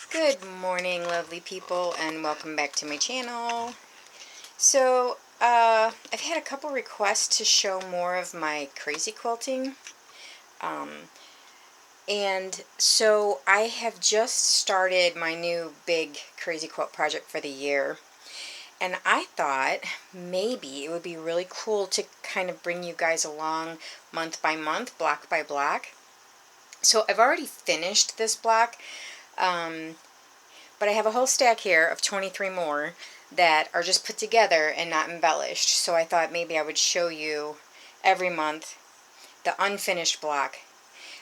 Good morning, lovely people, and welcome back to my channel. So, I've had a couple requests to show more of my crazy quilting. And so I have just started my new big crazy quilt project for the year. And I thought maybe it would be really cool to kind of bring you guys along month by month, block by block. So I've already finished this block. But I have a whole stack here of 23 more that are just put together and not embellished. So I thought maybe I would show you every month the unfinished block,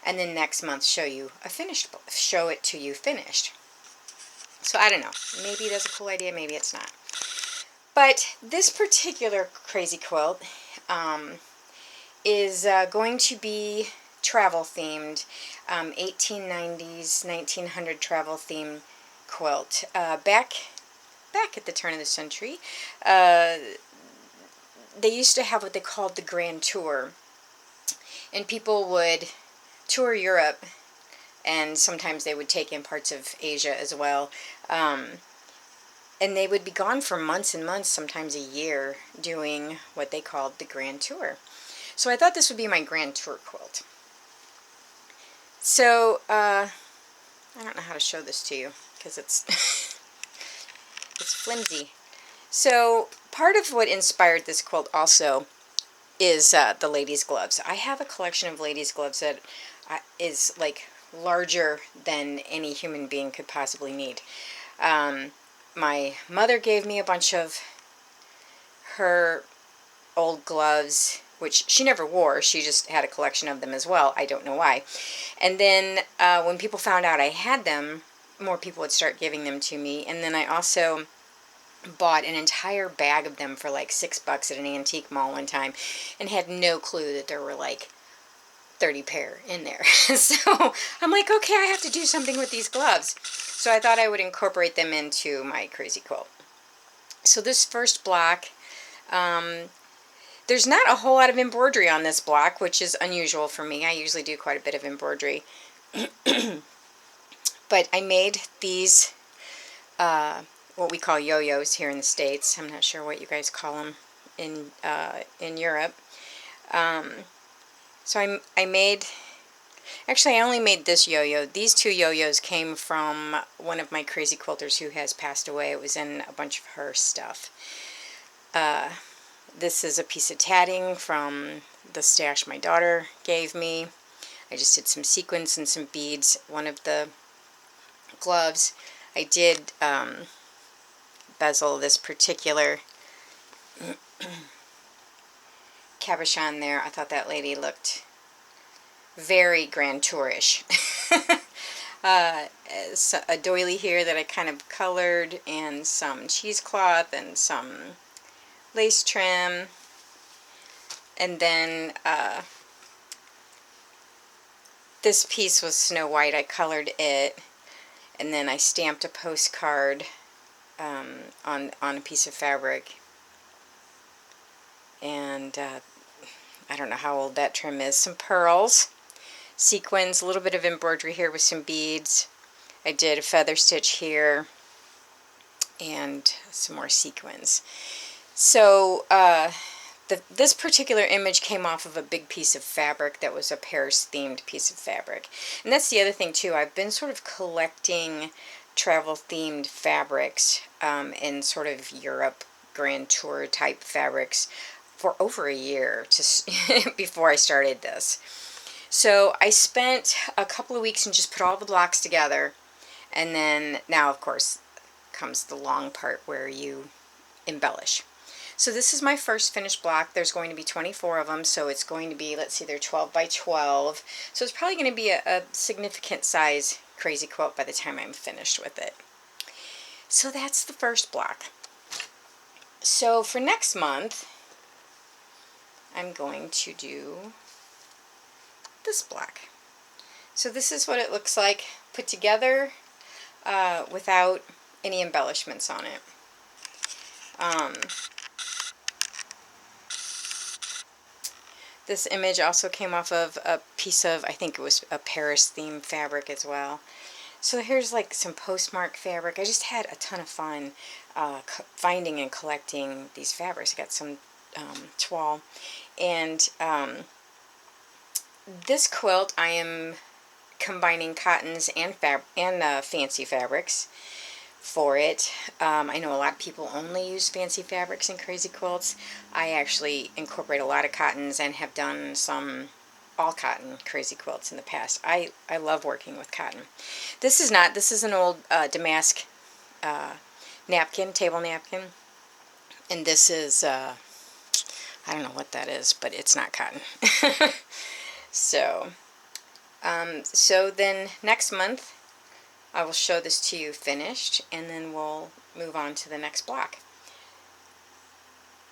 and then next month show you a finished, show it to you finished. So I don't know. Maybe that's a cool idea, maybe it's not. But this particular crazy quilt is going to be travel themed, 1890s, 1900 travel theme quilt. Back at the turn of the century, they used to have what they called the Grand Tour, and people would tour Europe, and sometimes they would take in parts of Asia as well, and they would be gone for months and months, sometimes a year, doing what they called the Grand Tour. So I thought this would be my Grand Tour quilt. So I don't know how to show this to you because it's it's flimsy. So part of what inspired this quilt also is the ladies' gloves. I have a collection of ladies' gloves that is like larger than any human being could possibly need. My mother gave me a bunch of her old gloves, which she never wore. She just had a collection of them as well. I don't know why. And then when people found out I had them, more people would start giving them to me. And then I also bought an entire bag of them for like $6 at an antique mall one time and had no clue that there were like 30 pair in there. So I'm like, okay, I have to do something with these gloves. So I thought I would incorporate them into my crazy quilt. So this first block, there's not a whole lot of embroidery on this block, which is unusual for me. I usually do quite a bit of embroidery. But I made these what we call yo-yos here in the States. I'm not sure what you guys call them in Europe. So I made, actually I only made this yo-yo. These two yo-yos came from one of my crazy quilters who has passed away. It was in a bunch of her stuff. This is a piece of tatting from the stash my daughter gave me. I just did some sequins and some beads. One of the gloves, I did bezel this particular cabochon there. I thought that lady looked very Grand Tourish. A doily here that I kind of colored, and some cheesecloth and some lace trim. And then this piece was Snow White. I colored it, and then I stamped a postcard on a piece of fabric. And I don't know how old that trim is. Some pearls, sequins, a little bit of embroidery here with some beads. I did a feather stitch here, and some more sequins. So this particular image came off of a big piece of fabric that was a Paris-themed piece of fabric. And that's the other thing, too. I've been sort of collecting travel-themed fabrics in sort of Europe Grand Tour type fabrics for over a year before I started this. So I spent a couple of weeks and just put all the blocks together. And then now, of course, comes the long part where you embellish. So this is my first finished block. There's going to be 24 of them, so it's going to be, let's see, they're 12 by 12. So it's probably going to be a significant size crazy quilt by the time I'm finished with it. So that's the first block. So for next month, I'm going to do this block. So this is what it looks like put together without any embellishments on it. This image also came off of a piece of, I think it was a Paris-themed fabric as well. So here's like some postmark fabric. I just had a ton of fun finding and collecting these fabrics. I got some toile, and this quilt I am combining cottons and fancy fabrics for it. I know a lot of people only use fancy fabrics in crazy quilts. I actually incorporate a lot of cottons and have done some all cotton crazy quilts in the past. I love working with cotton. This is an old damask napkin, table napkin, and this is I don't know what that is, but it's not cotton. So so then next month I will show this to you finished, and then we'll move on to the next block.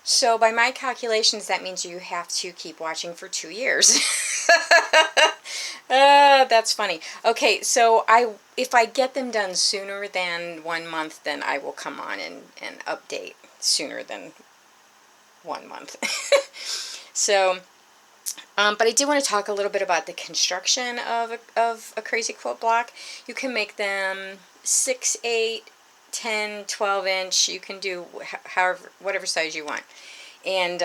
So by my calculations, that means you have to keep watching for 2 years. That's funny. Okay, so if I get them done sooner than 1 month, then I will come on and update sooner than 1 month. So, but I do want to talk a little bit about the construction of a crazy quilt block. You can make them 6, 8, 10, 12 inch. You can do however, whatever size you want. And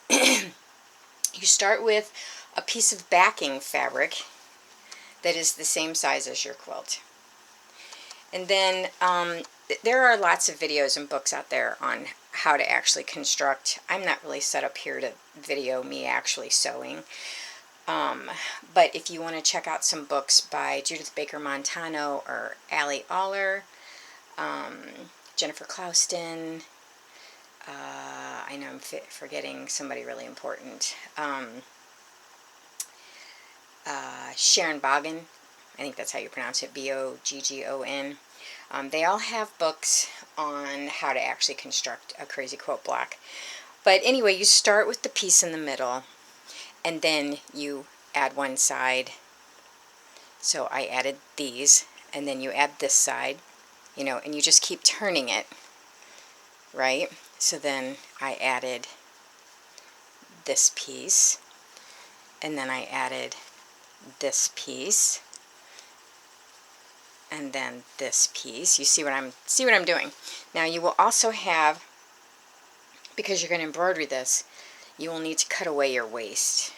you start with a piece of backing fabric that is the same size as your quilt. And then there are lots of videos and books out there on how to actually construct. I'm not really set up here to video me actually sewing. But if you want to check out some books by Judith Baker Montano or Allie Aller, Jennifer Clouston, I know I'm forgetting somebody really important, Sharon Boggan, I think that's how you pronounce it, Boggon. They all have books on how to actually construct a crazy quilt block. But anyway, you start with the piece in the middle, and then you add one side. So I added these, and then you add this side, you know, and you just keep turning it, right? So then I added this piece, and then I added this piece, and then this piece. You see what I'm doing. Now you will also have, because you're going to embroider this, you will need to cut away your waste,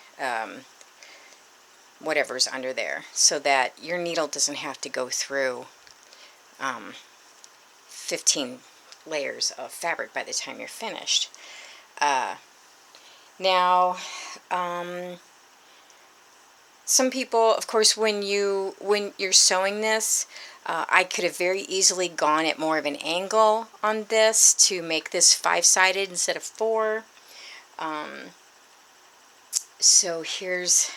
whatever's under there, so that your needle doesn't have to go through 15 layers of fabric by the time you're finished. Now, some people, of course, when you're sewing this, I could have very easily gone at more of an angle on this to make this 5-sided instead of 4. So here's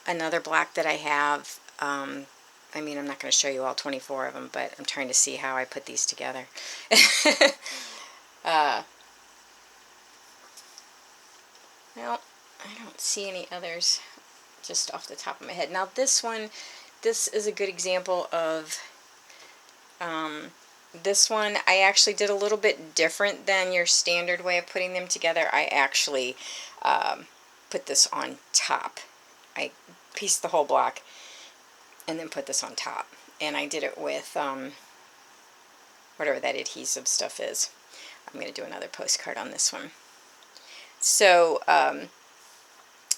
another block that I have. I mean, I'm not going to show you all 24 of them, but I'm trying to see how I put these together. Well, I don't see any others just off the top of my head. Now this is a good example of, this one I actually did a little bit different than your standard way of putting them together. I actually put this on top. I pieced the whole block and then put this on top. And I did it with whatever that adhesive stuff is. I'm going to do another postcard on this one. So,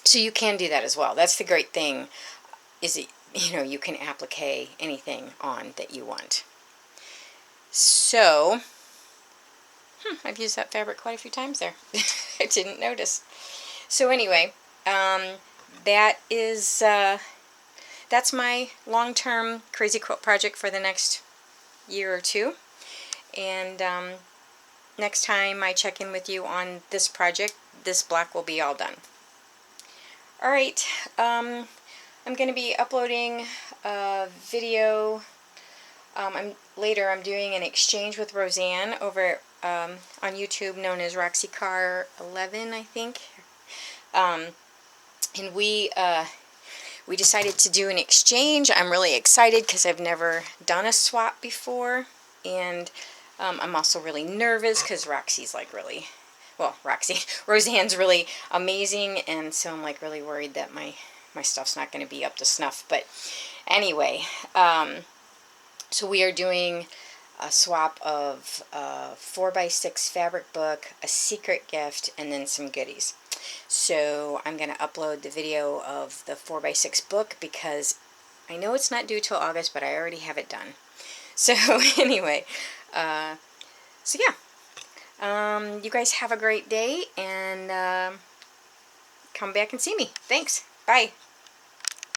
so you can do that as well. That's the great thing, is that, you know, you can applique anything on that you want. So, I've used that fabric quite a few times there. I didn't notice. So anyway, that is, that's my long-term crazy quilt project for the next year or two. And next time I check in with you on this project, this block will be all done. Alright, I'm going to be uploading a video. Later I'm doing an exchange with Roseanne over on YouTube, known as Roxy Car 11, I think. And we decided to do an exchange. I'm really excited because I've never done a swap before, and I'm also really nervous because Roxy's like really, well, Roseanne's really amazing, and so I'm like really worried that my stuff's not going to be up to snuff. But anyway, So we are doing a swap of a 4x6 fabric book, a secret gift, and then some goodies. So I'm going to upload the video of the 4x6 book because I know it's not due till August, but I already have it done. So anyway, so yeah, you guys have a great day, and come back and see me. Thanks. Bye.